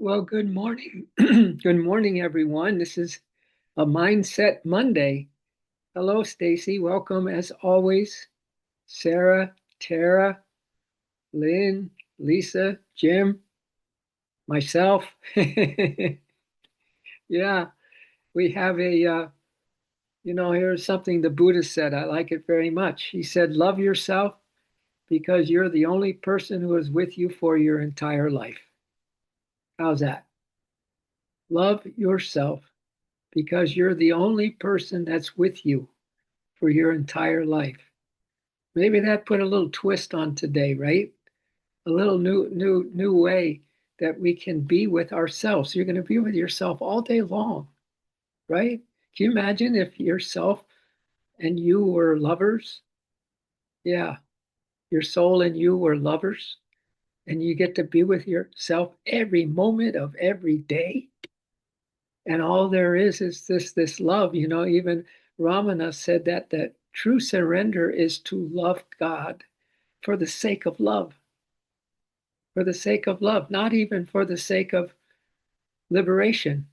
Well, good morning. Good morning, everyone. This is a Mindset Monday. Hello, Stacy. Welcome, as always. Sarah, Tara, Lynn, Lisa, Jim, myself. Yeah, we have here's something the Buddha said. I like it very much. He said, love yourself because you're the only person who is with you for your entire life. How's that? Love yourself because you're the only person that's with you for your entire life. Maybe that put a little twist on today, right? A little new way that we can be with ourselves. You're going to be with yourself all day long, right? Can you imagine if yourself and you were lovers? Yeah, your soul and you were lovers, and you get to be with yourself every moment of every day. And all there is this love. Even Ramana said that true surrender is to love God for the sake of love, for the sake of love, not even for the sake of liberation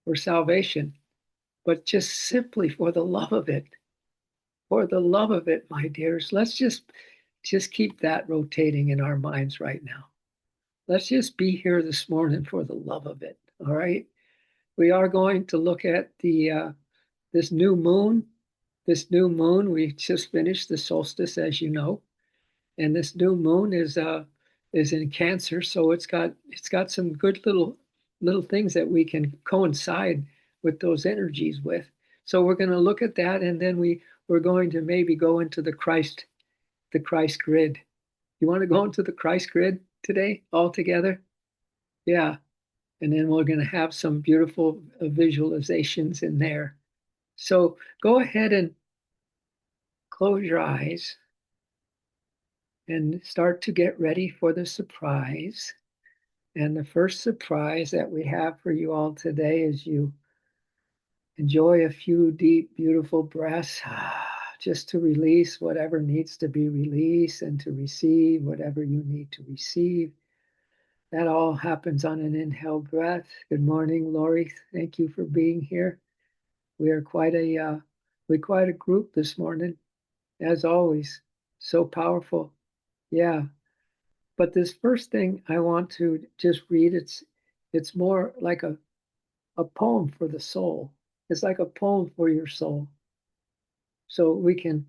or salvation, but just simply for the love of it. For the love of it, my dears. Let's just keep that rotating in our minds right now. Let's just be here this morning for the love of it. All right. We are going to look at the this new moon. This new moon, we just finished the solstice, as you know, and this new moon is in Cancer, so it's got some good little things that we can coincide with those energies with. So we're going to look at that, and then we're going to maybe go into the Christ grid. You want to go into the Christ grid today all together? Yeah, and then we're going to have some beautiful visualizations in there. So go ahead and close your eyes and start to get ready for the surprise. And the first surprise that we have for you all today is you enjoy a few deep, beautiful breaths just to release whatever needs to be released and to receive whatever you need to receive. That all happens on an inhale breath. Good morning, Lori. Thank you for being here. We are quite a group this morning, as always. So powerful. Yeah. But this first thing I want to just read, it's more like a poem for the soul. It's like a poem for your soul. So we can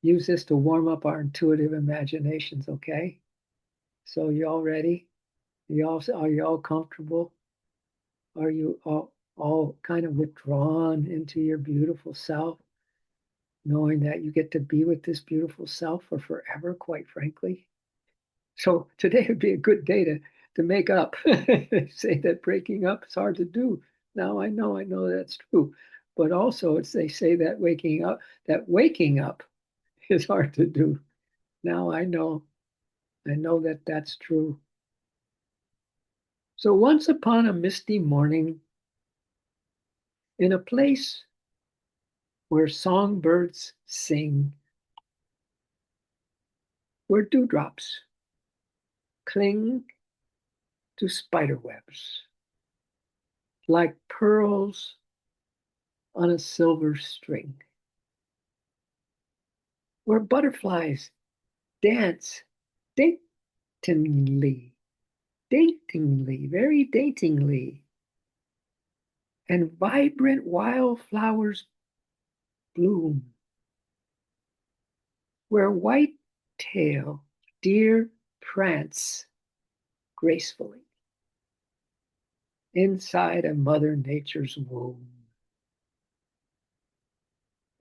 use this to warm up our intuitive imaginations. Okay. So you all ready? Are you all comfortable? Are you all kind of withdrawn into your beautiful self, knowing that you get to be with this beautiful self for forever? Quite frankly. So today would be a good day to make up. They say that breaking up is hard to do. Now I know that's true. But also they say that waking up is hard to do. Now I know that that's true. So once upon a misty morning, in a place where songbirds sing, where dewdrops cling to spider webs, like pearls on a silver string, where butterflies dance daintingly, daintingly, very daintingly, and vibrant wildflowers bloom, where white-tailed deer prance gracefully inside a Mother Nature's womb.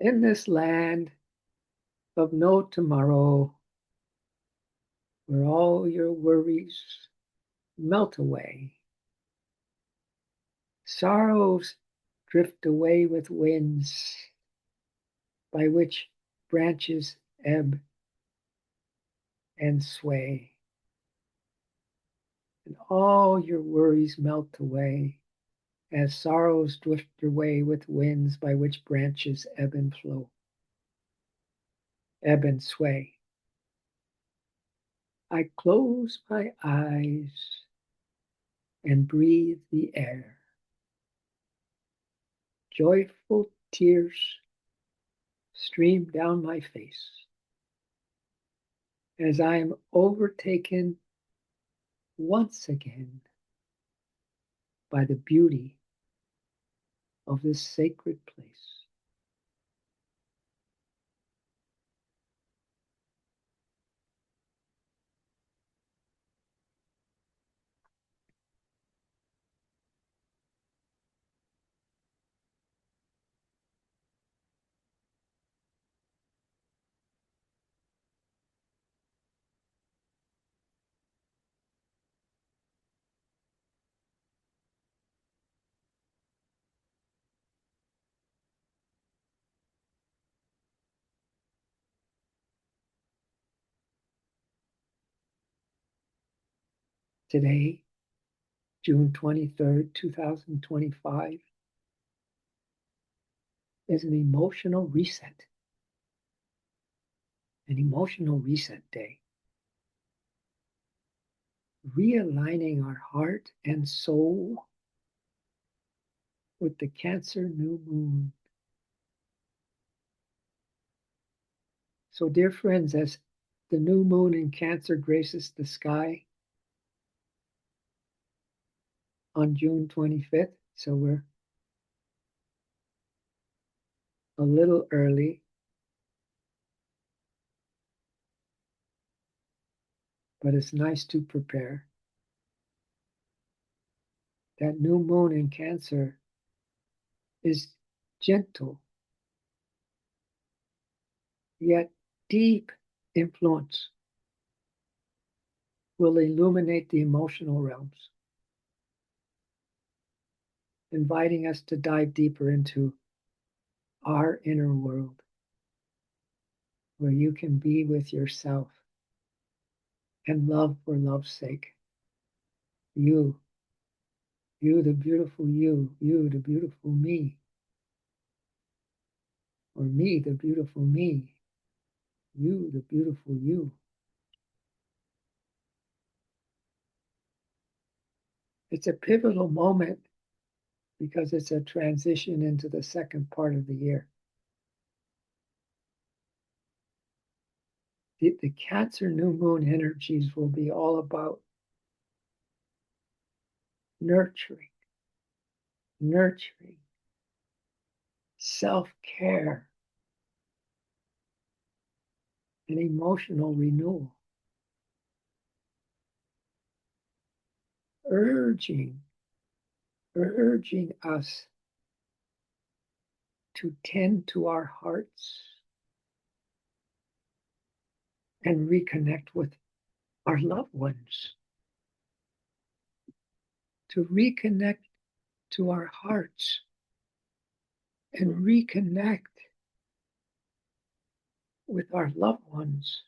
In this land of no tomorrow, where all your worries melt away, sorrows drift away with winds by which branches ebb and sway, and all your worries melt away as sorrows drift away with winds by which branches ebb and flow, ebb and sway. I close my eyes and breathe the air. Joyful tears stream down my face as I am overtaken once again by the beauty of this sacred place. Today, June 23rd, 2025, is an emotional reset day, realigning our heart and soul with the Cancer new moon. So, dear friends, as the new moon in Cancer graces the sky on June 25th, so we're a little early, but it's nice to prepare. That new moon in Cancer is gentle, yet deep influence will illuminate the emotional realms, inviting us to dive deeper into our inner world, where you can be with yourself and love for love's sake. You, you, the beautiful you, the beautiful me, or me, the beautiful me, you, the beautiful you. It's a pivotal moment because it's a transition into the second part of the year. The Cancer new moon energies will be all about nurturing, nurturing, self care, and emotional renewal, urging, urging us to tend to our hearts and reconnect with our loved ones, to reconnect to our hearts and reconnect with our loved ones.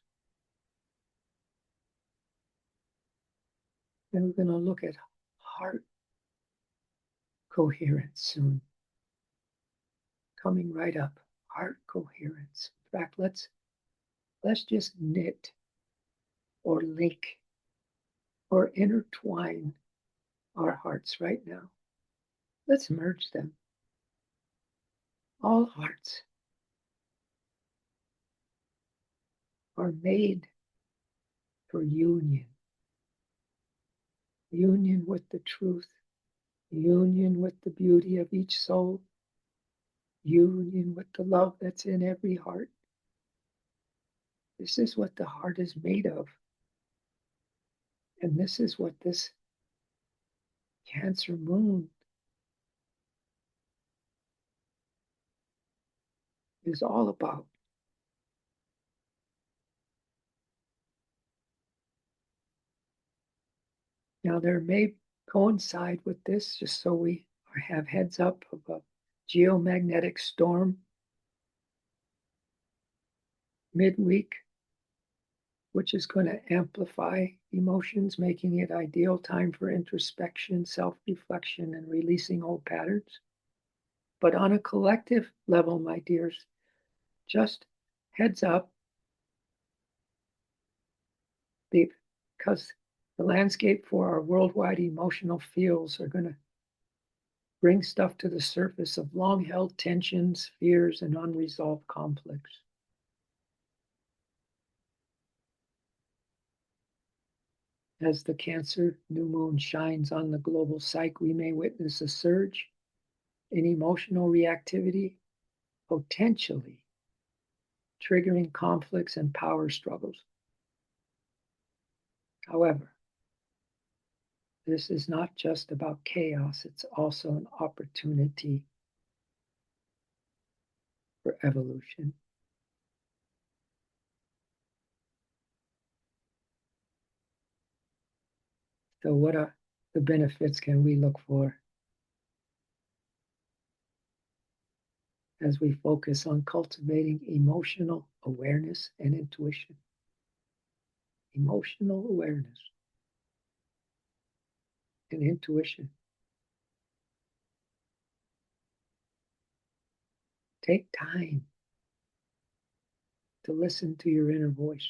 And we're going to look at heart coherence soon, coming right up. Heart coherence. In fact, let's just knit or link or intertwine our hearts right now. Let's merge them. All hearts are made for union, union with the truth, union with the beauty of each soul, union with the love that's in every heart. This is what the heart is made of. And this is what this Cancer moon is all about. Now, there may coincide with this, just so we have heads up, of a geomagnetic storm midweek, which is going to amplify emotions, making it ideal time for introspection, self-reflection, and releasing old patterns. But on a collective level, my dears, just heads up, the because the landscape for our worldwide emotional fields are going to bring stuff to the surface of long held tensions, fears, and unresolved conflicts. As the Cancer new moon shines on the global psyche, we may witness a surge in emotional reactivity, potentially triggering conflicts and power struggles. However, this is not just about chaos, it's also an opportunity for evolution. So, what are the benefits can we look for as we focus on cultivating emotional awareness and intuition? Emotional awareness and intuition. Take time to listen to your inner voice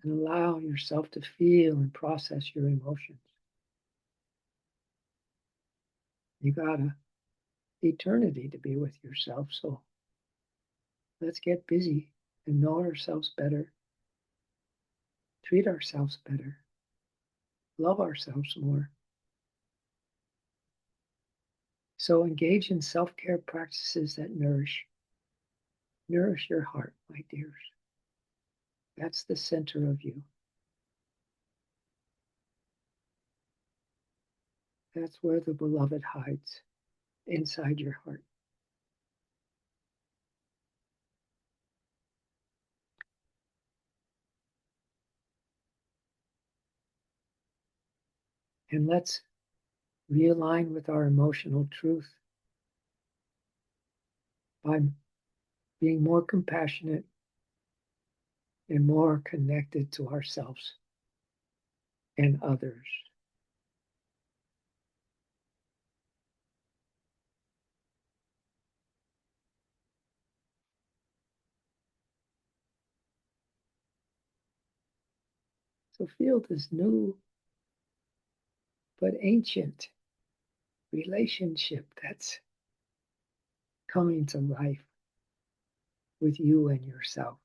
and allow yourself to feel and process your emotions. You got an eternity to be with yourself, so let's get busy and know ourselves better, treat ourselves better, love ourselves more. So engage in self-care practices that nourish your heart, my dears. That's the center of you. That's where the beloved hides, inside your heart. And let's realign with our emotional truth by being more compassionate and more connected to ourselves and others. So feel this new but ancient relationship that's coming to life with you and yourself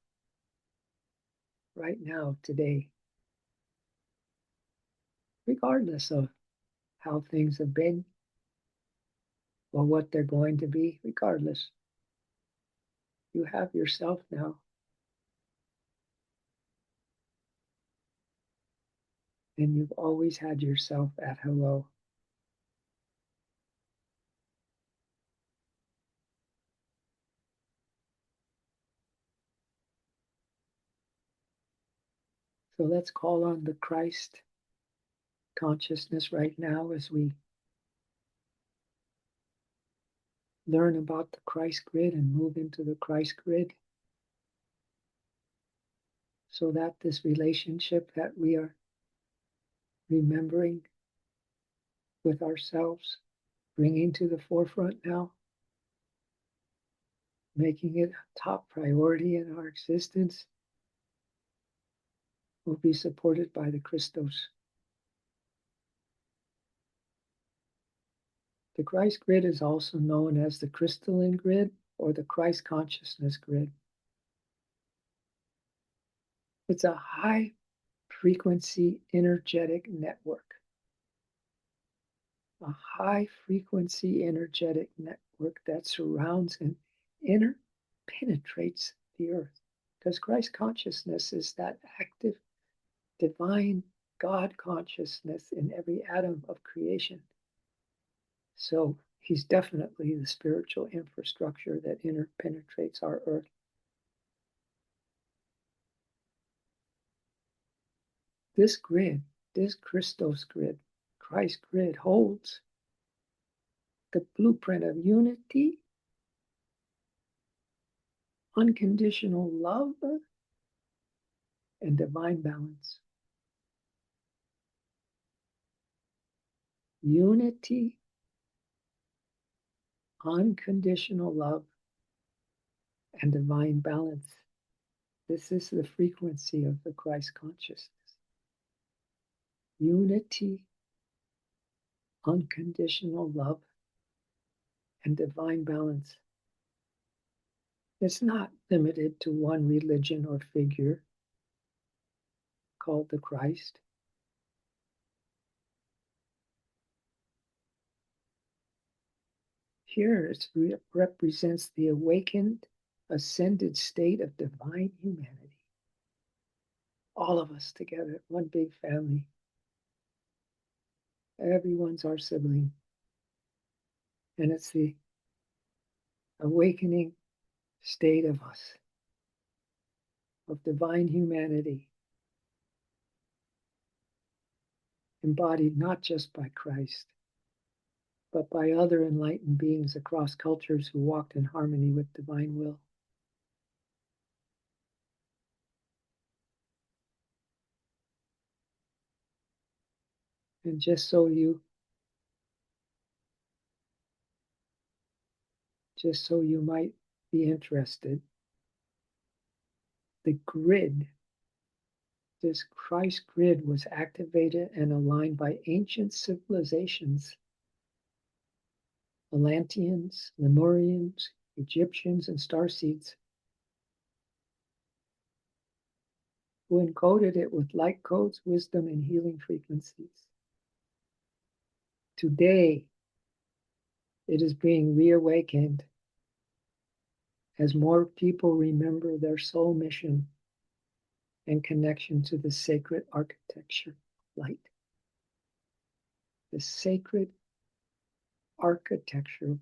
right now, today, regardless of how things have been or what they're going to be, regardless. You have yourself now. And you've always had yourself at hello. So let's call on the Christ consciousness right now as we learn about the Christ grid and move into the Christ grid, so that this relationship that we are remembering with ourselves, bringing to the forefront now, making it a top priority in our existence, will be supported by the Christos. The Christ grid is also known as the crystalline grid or the Christ consciousness grid. It's a high frequency energetic network. A high frequency energetic network that surrounds and interpenetrates the earth. Because Christ consciousness is that active, divine God consciousness in every atom of creation. So he's definitely the spiritual infrastructure that interpenetrates our earth. This grid, this Christos grid, Christ grid, holds the blueprint of unity, unconditional love, and divine balance. Unity, unconditional love, and divine balance. This is the frequency of the Christ consciousness. Unity, unconditional love, and divine balance. It's not limited to one religion or figure called the Christ. Here it represents the awakened, ascended state of divine humanity. All of us together, one big family. Everyone's our sibling. And it's the awakening state of us, of divine humanity, embodied not just by Christ, but by other enlightened beings across cultures who walked in harmony with divine will. And just so you might be interested, the grid, this Christ grid, was activated and aligned by ancient civilizations, Atlanteans, Lemurians, Egyptians, and starseeds, who encoded it with light codes, wisdom, and healing frequencies. Today, it is being reawakened as more people remember their soul mission and connection to the sacred architecture of light. The sacred architecture of light.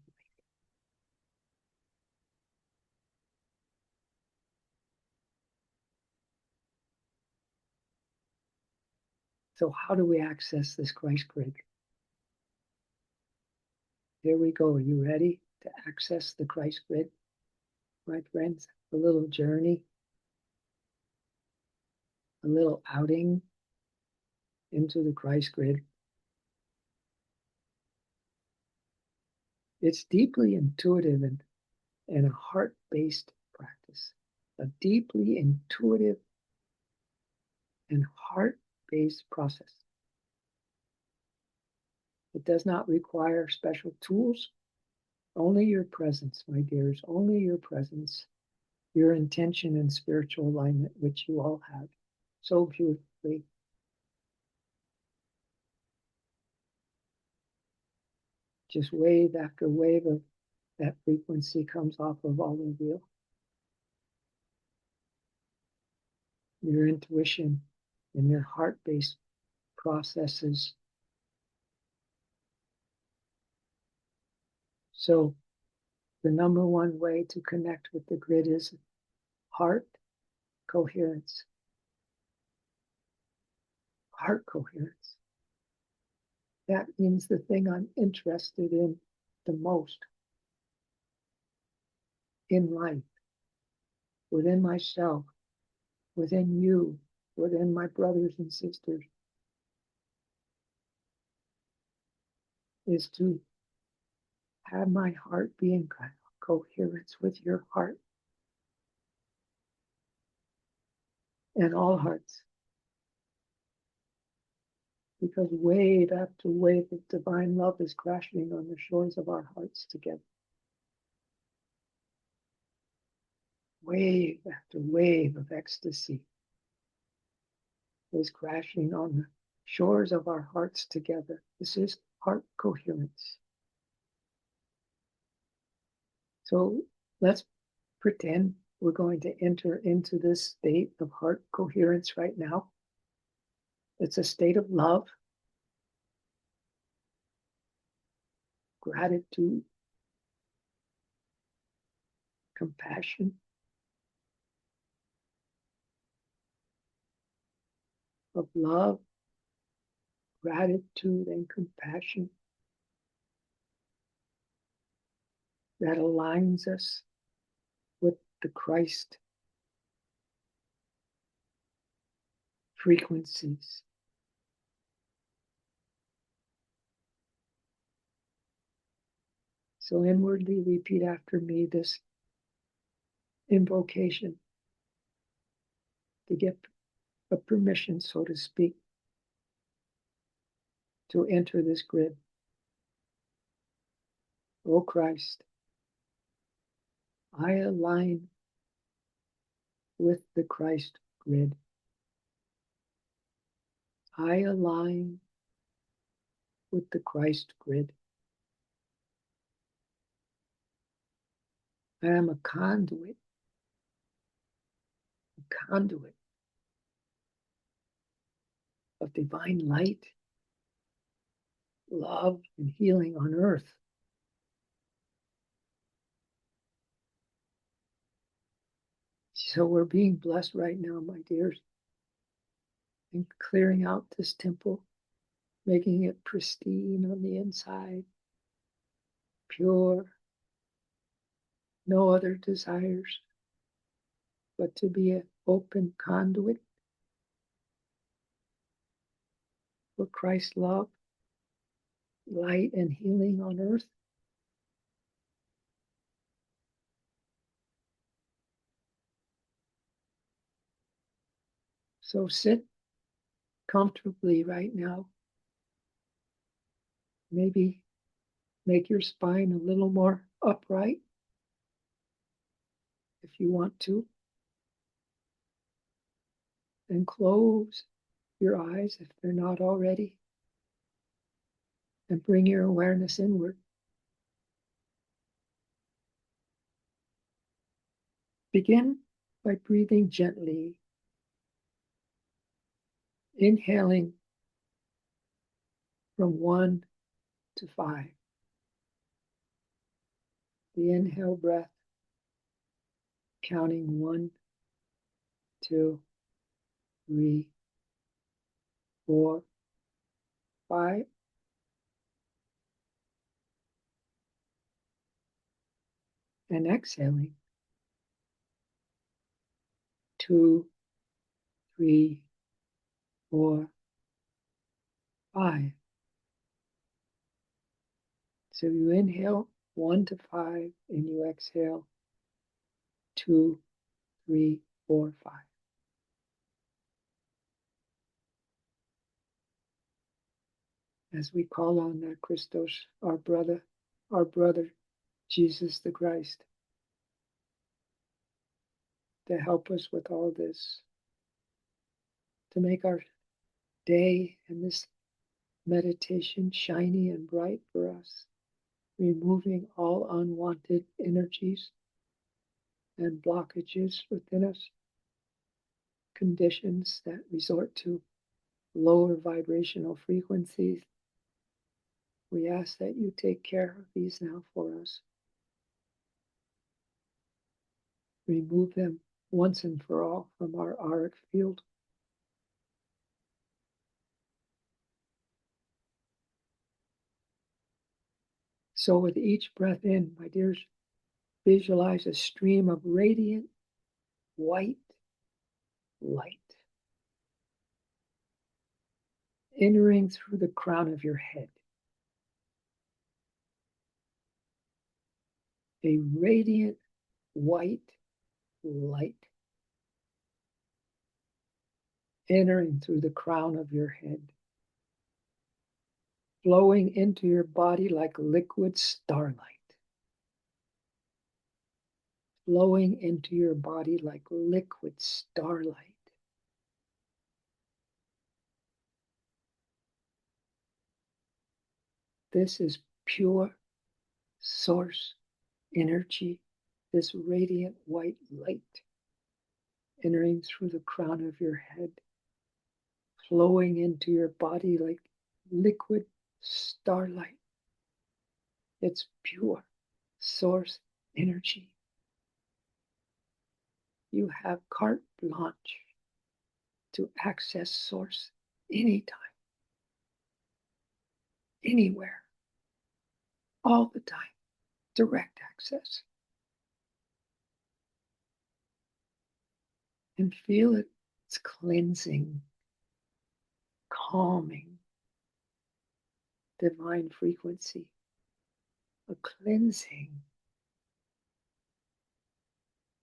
So how do we access this Christ grid? Here we go. Are you ready to access the Christ grid, my friends? A little journey, a little outing into the Christ grid. It's deeply intuitive and a heart-based practice. A deeply intuitive and heart-based process. It does not require special tools. Only your presence, my dears, only your presence, your intention and spiritual alignment, which you all have so beautifully. Just wave after wave of that frequency comes off of all of you. Your intuition and your heart-based processes. So the number one way to connect with the grid is heart coherence. Heart coherence. That means the thing I'm interested in the most in life, within myself, within you, within my brothers and sisters, is to have my heart be in coherence with your heart and all hearts. Because wave after wave of divine love is crashing on the shores of our hearts together. Wave after wave of ecstasy is crashing on the shores of our hearts together. This is heart coherence. So let's pretend we're going to enter into this state of heart coherence right now. It's a state of love, gratitude, compassion, of love, gratitude, and compassion that aligns us with the Christ frequencies. So inwardly repeat after me this invocation. to get a permission, so to speak, to enter this grid. O Christ, I align with the Christ grid. I align with the Christ grid. I am a conduit of divine light, love, and healing on earth. So we're being blessed right now, my dears, and clearing out this temple, making it pristine on the inside, pure, no other desires, but to be an open conduit for Christ's love, light, and healing on earth. So sit comfortably right now. Maybe make your spine a little more upright if you want to. And close your eyes if they're not already. And bring your awareness inward. Begin by breathing gently, inhaling from 1 to 5. The inhale breath, counting 1, 2, 3, 4, 5. And exhaling 2, 3, 4, 5. So you inhale 1 to 5 and you exhale 2, 3, 4, 5. As we call on that Christos, our brother, Jesus the Christ, to help us with all this, to make our day and this meditation shiny and bright for us, removing all unwanted energies and blockages within us, conditions that resort to lower vibrational frequencies. We ask that you take care of these now for us. Remove them once and for all from our auric field. So with each breath in, my dears, visualize a stream of radiant white light entering through the crown of your head. A radiant white light entering through the crown of your head, flowing into your body like liquid starlight, flowing into your body like liquid starlight. This is pure source energy, this radiant white light entering through the crown of your head, flowing into your body like liquid starlight. It's pure source energy. You have carte blanche to access source anytime, anywhere, all the time, direct access. And feel it's cleansing, calming, divine frequency, a cleansing,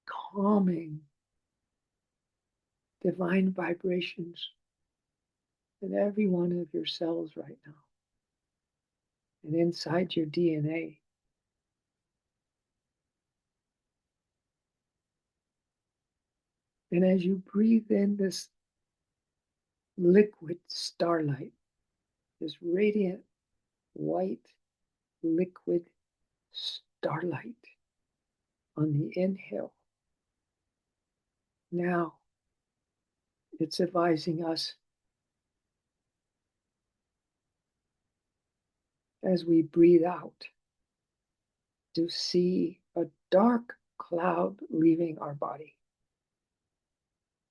calming, divine vibrations in every one of your cells right now and inside your DNA. And as you breathe in this liquid starlight, this radiant white liquid starlight on the inhale, now it's advising us as we breathe out to see a dark cloud leaving our body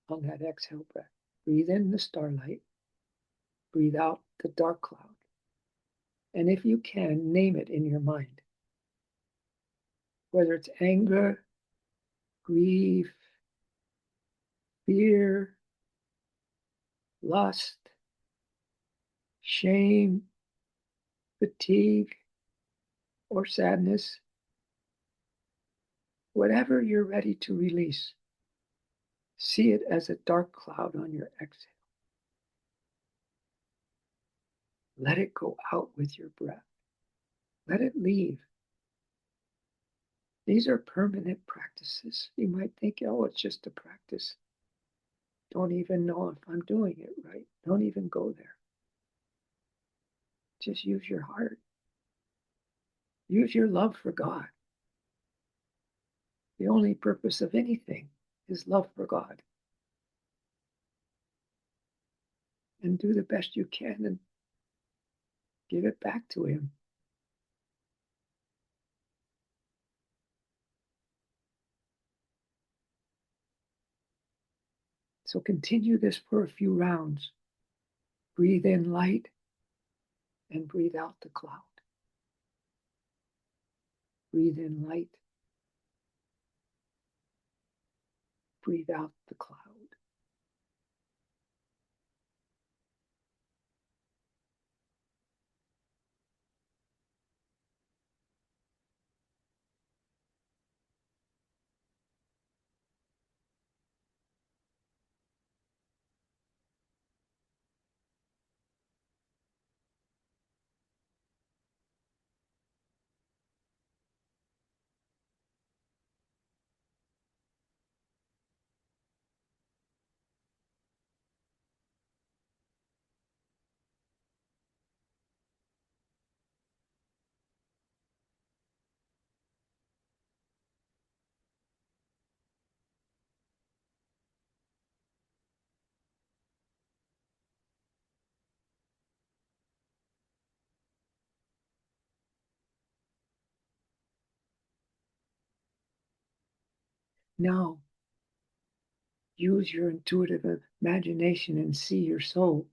on that exhale breath. Breathe in the starlight, breathe out the dark cloud. And if you can, name it in your mind. Whether it's anger, grief, fear, lust, shame, fatigue, or sadness, whatever you're ready to release, see it as a dark cloud on your exhale. Let it go out with your breath. Let it leave. These are permanent practices. You might think, oh, it's just a practice. Don't even know if I'm doing it right. Don't even go there. Just use your heart. Use your love for God. The only purpose of anything is love for God. And do the best you can and give it back to Him. So continue this for a few rounds. Breathe in light and breathe out the cloud. Breathe in light. Breathe out the cloud. Now, use your intuitive imagination and see your soul.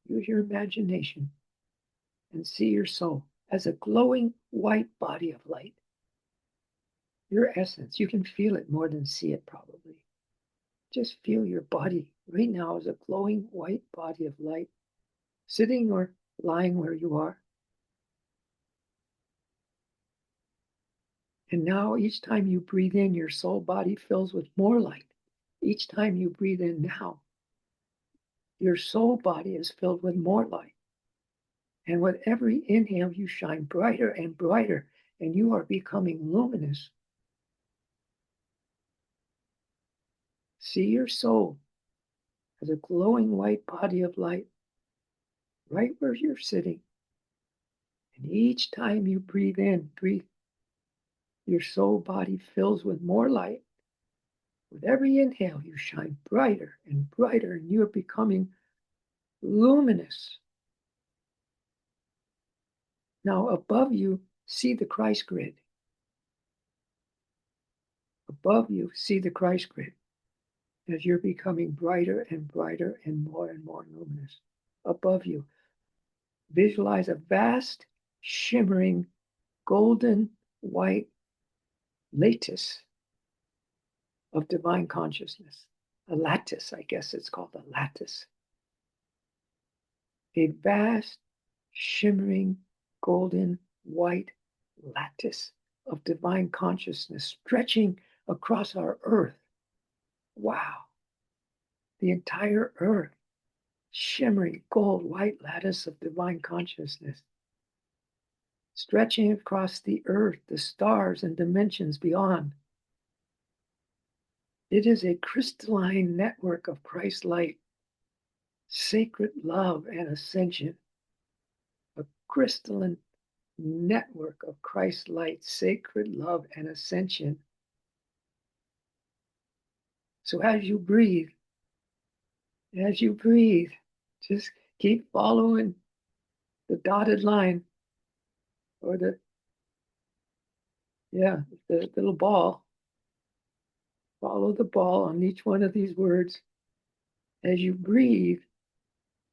Use your imagination and see your soul as a glowing white body of light. Your essence, you can feel it more than see it probably. Just feel your body right now as a glowing white body of light, sitting or lying where you are. And now each time you breathe in, your soul body fills with more light. Each time you breathe in now, your soul body is filled with more light. And with every inhale, you shine brighter and brighter, and you are becoming luminous. See your soul as a glowing white body of light right where you're sitting. And each time you breathe in, your soul body fills with more light. With every inhale, you shine brighter and brighter, and you're becoming luminous. Now, above you, see the Christ grid. Above you, see the Christ grid as you're becoming brighter and brighter and more luminous. Above you, visualize a vast, shimmering, golden white lattice of divine consciousness. A lattice, I guess it's called a lattice. A vast, shimmering, golden white lattice of divine consciousness stretching across our earth Wow. The entire earth, shimmering gold white lattice of divine consciousness, stretching across the earth, the stars, and dimensions beyond. It is a crystalline network of Christ light, sacred love, and ascension. A crystalline network of Christ light, sacred love, and ascension. So as you breathe, just keep following the dotted line or the little ball. Follow the ball on each one of these words. As you breathe,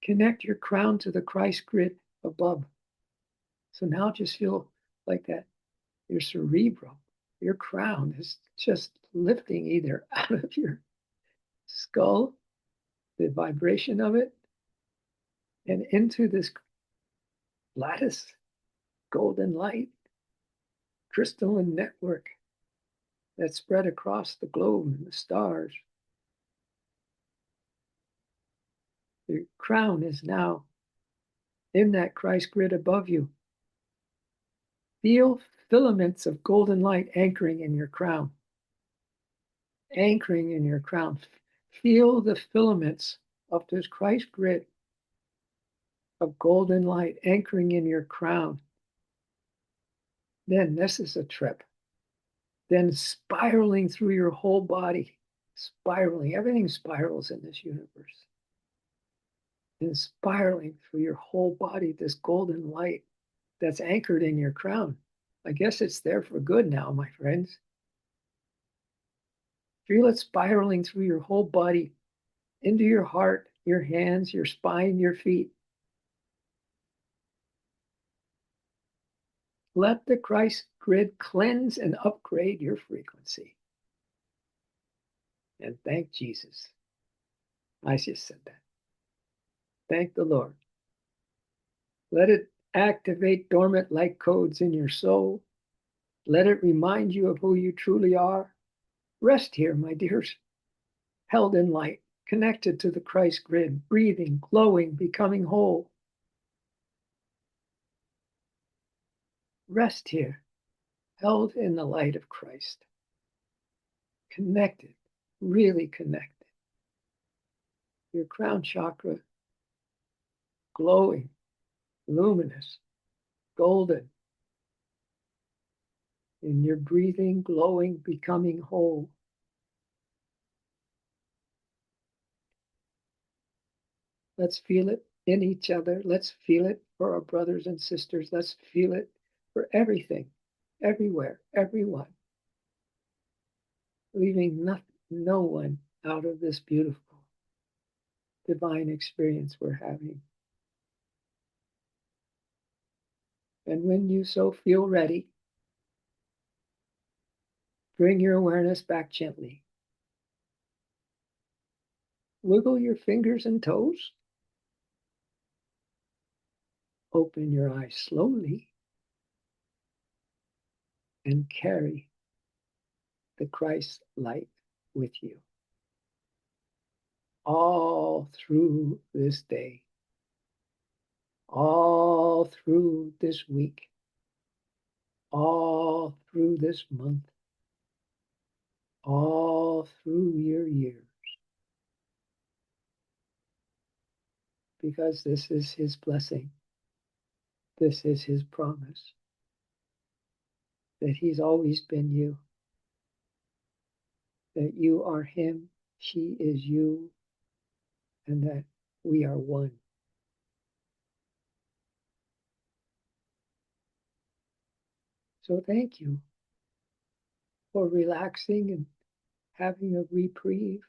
connect your crown to the Christ grid above. So now just feel like that your cerebrum, your crown is just lifting either out of your skull, the vibration of it, and into this lattice, golden light, crystalline network that spread across the globe and the stars. Your crown is now in that Christ grid above you. Feel filaments of golden light anchoring in your crown. Anchoring in your crown. Feel the filaments of this Christ grid of golden light anchoring in your crown. Then this is a trip. Then spiraling through your whole body. Spiraling. Everything spirals in this universe. Then spiraling through your whole body, this golden light that's anchored in your crown. I guess it's there for good now, my friends. Feel it spiraling through your whole body, into your heart, your hands, your spine, your feet. Let the Christ grid cleanse and upgrade your frequency. And thank Jesus. I just said that. Thank the Lord. Let it activate dormant light codes in your soul. Let it remind you of who you truly are. Rest here, my dears, held in light, connected to the Christ grid, breathing, glowing, becoming whole. Rest here, held in the light of Christ, connected, really connected. Your crown chakra glowing, luminous, golden. In your breathing, glowing, becoming whole. Let's feel it in each other. Let's feel it for our brothers and sisters. Let's feel it for everything, everywhere, everyone. Leaving no one out of this beautiful divine experience we're having. And when you so feel ready, bring your awareness back gently. Wiggle your fingers and toes. Open your eyes slowly and carry the Christ light with you all through this day, all through this week, all through this month, all through your years. Because this is His blessing, this is His promise, that He's always been you, that you are Him, He is you, and that we are one. So thank you for relaxing and having a reprieve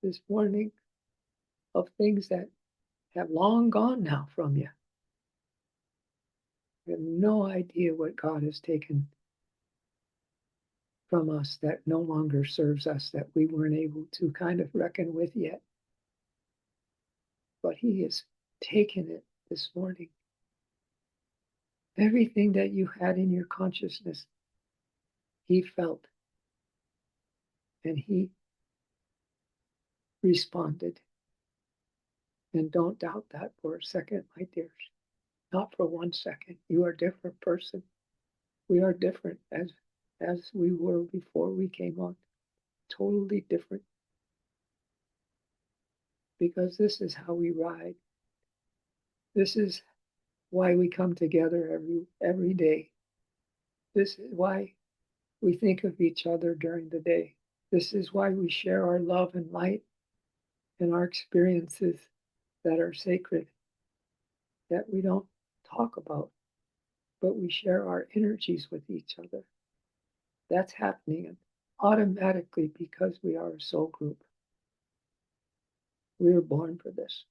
this morning of things that have long gone now from you. We have no idea what God has taken from us that no longer serves us, that we weren't able to kind of reckon with yet. But He has taken it this morning. Everything that you had in your consciousness, He felt. And He responded. And don't doubt that for a second, my dears. Not for 1 second. You are a different person. We are different as we were before we came on. Totally different. Because this is how we ride. This is why we come together every day. This is why we think of each other during the day. This is why we share our love and light and our experiences that are sacred, that we don't talk about, but we share our energies with each other. That's happening automatically because we are a soul group. We were born for this.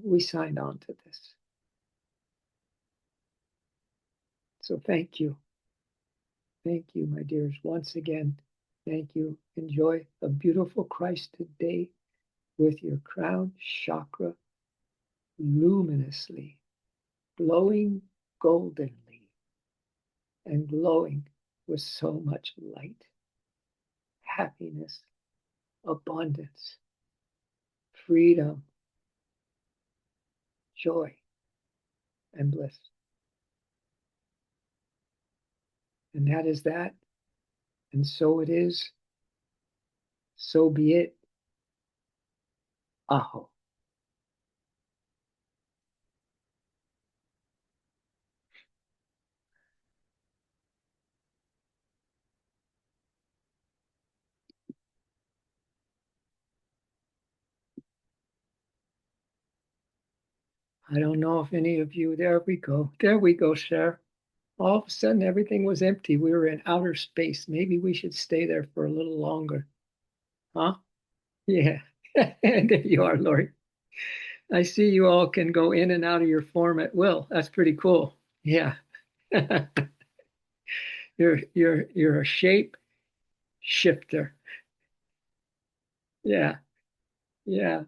We signed on to this. So thank you. Thank you, my dears. Once again, thank you. Enjoy a beautiful Christed day with your crown chakra luminously, glowing goldenly, and glowing with so much light, happiness, abundance, freedom, joy, and bliss. And that is that. And so it is. So be it. Aho. I don't know if any of you, there we go. There we go, Cher. All of a sudden, everything was empty. We were in outer space. Maybe we should stay there for a little longer. Huh? Yeah. And there you are, Lori. I see you all can go in and out of your form at will. That's pretty cool. Yeah. You're a shape shifter. Yeah. Yeah.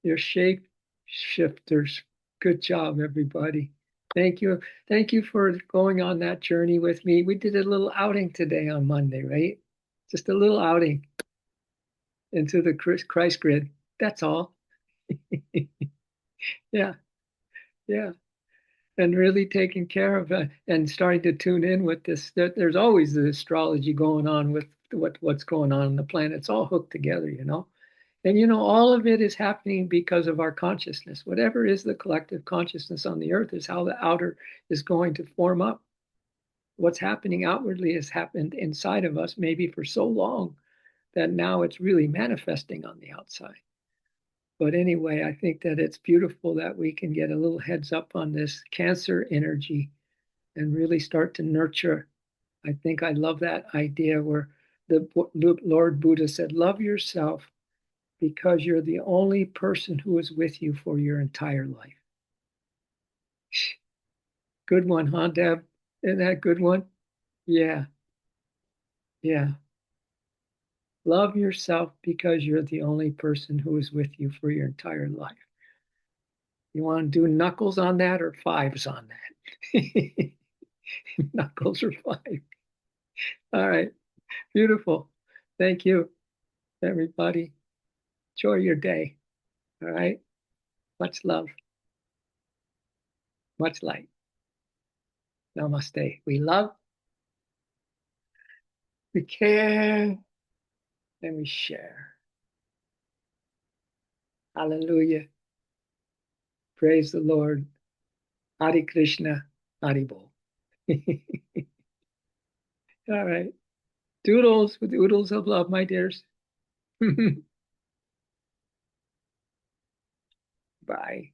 You're shape shifters. Good job, everybody. Thank you. Thank you for going on that journey with me. We did a little outing today on Monday, right? Just a little outing into the Christ grid. That's all. Yeah. Yeah. And really taking care of and starting to tune in with this. There's always the astrology going on with what's going on the planet. It's all hooked together, you know. And you know, all of it is happening because of our consciousness. Whatever is the collective consciousness on the earth is how the outer is going to form up. What's happening outwardly has happened inside of us maybe for so long that now it's really manifesting on the outside. But anyway, I think that it's beautiful that we can get a little heads up on this Cancer energy and really start to nurture. I think I love that idea where the Lord Buddha said, love yourself because you're the only person who is with you for your entire life. Good one, huh, Deb? Isn't that a good one? Yeah, yeah. Love yourself because you're the only person who is with you for your entire life. You want to do knuckles on that or fives on that? Knuckles or five. All right, beautiful. Thank you, everybody. Enjoy your day. All right. Much love, much light. Namaste. We love, we care, and we share. Hallelujah. Praise the Lord. Hare Krishna. Hare Bol. All right. Doodles with oodles of love, my dears. Bye.